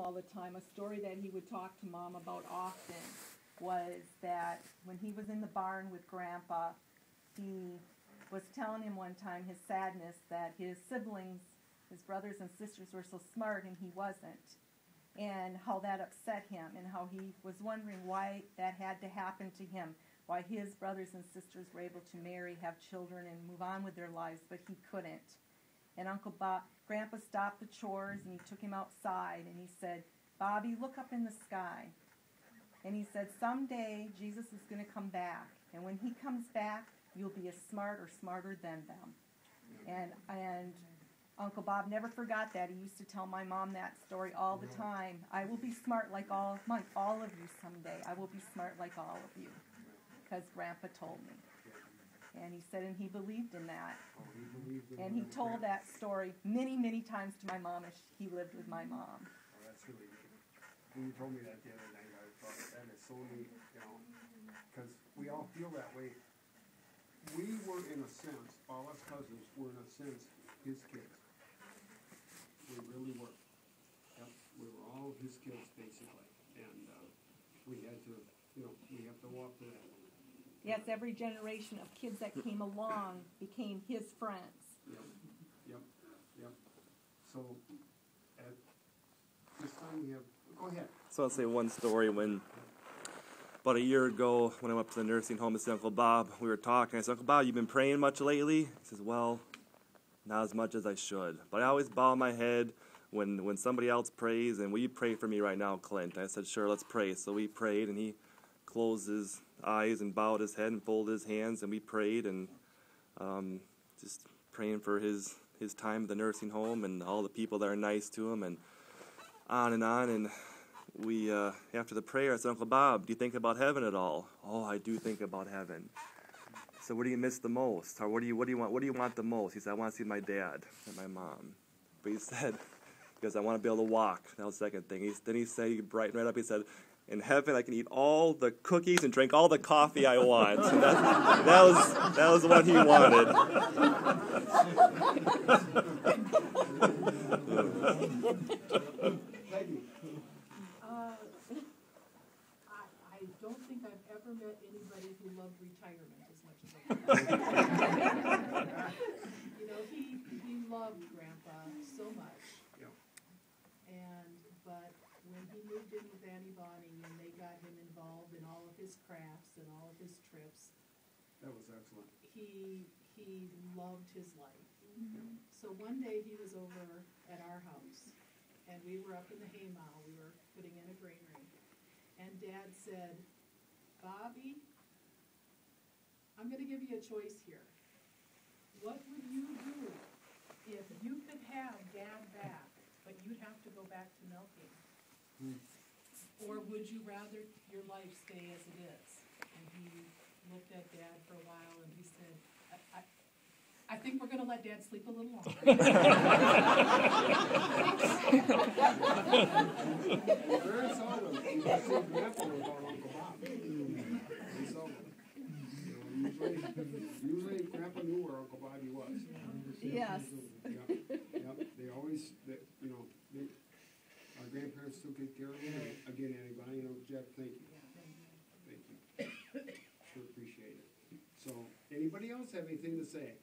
all the time. A story that he would talk to Mom about often was that when he was in the barn with Grandpa, he was telling him one time his sadness that his siblings, his brothers and sisters, were so smart and he wasn't, and how that upset him, and how he was wondering why that had to happen to him, why his brothers and sisters were able to marry, have children, and move on with their lives, but he couldn't. And Grandpa stopped the chores, and he took him outside, and he said, "Bobby, look up in the sky." And he said, "Someday Jesus is going to come back, and when he comes back, you'll be as smart or smarter than them." And Uncle Bob never forgot that. He used to tell my mom that story all the time. "I will be smart like all of you someday. I will be smart like all of you," because Grandpa told me. And he said, and he believed in that. And he told that story many, many times to my mom as he lived with my mom. Oh, that's really neat. When you told me that the other night, I thought that is so neat, because we all feel that way. We were, in a sense, all us cousins were, in a sense, his kids. We really were. Yep, we were all his kids, basically. And we had to, we have to walk to that. Yes, every generation of kids that came along became his friends. Yep. So, at this time we have, go ahead. So I'll say one story. When about a year ago, when I went up to the nursing home to see Uncle Bob, we were talking. I said, "Uncle Bob, you been praying much lately?" He says, "Well, not as much as I should. But I always bow my head when somebody else prays, and will you pray for me right now, Clint?" I said, "Sure, let's pray." So we prayed, and he closed his eyes and bowed his head and folded his hands, and we prayed, and just praying for his time at the nursing home and all the people that are nice to him, and on. And we after the prayer, I said, "Uncle Bob, do you think about heaven at all?" "Oh, I do think about heaven." So what do you miss the most, or what do you want the most? He said, "I want to see my dad and my mom." But he said, because I want to be able to walk. That was the second thing. Then he said, he brightened right up. He said, "In heaven, I can eat all the cookies and drink all the coffee I want." And that was what he wanted. I don't think I've ever met anybody who loved retirement as much as I do. He loved Grandpa so much. But when he moved in with Annie Bonnie and they got him involved in all of his crafts and all of his trips, that was excellent. He loved his life. Mm-hmm. So one day he was over at our house, and we were up in the haymow. We were putting in a granary, and Dad said, "Bobby, I'm going to give you a choice here. What would you do if you could have Dad back, but you'd have to go back to milking? Or would you rather your life stay as it is?" And he looked at Dad for a while, and he said, I think we're going to let Dad sleep a little longer. Very seldom. You see Grandpa without Uncle Bob. Very seldom. Usually Grandpa knew where Uncle Bobby was. Yes. Yep. They always, our grandparents took good care of him. Again, anybody, Jeff, thank you. Thank you. Sure appreciate it. So, anybody else have anything to say?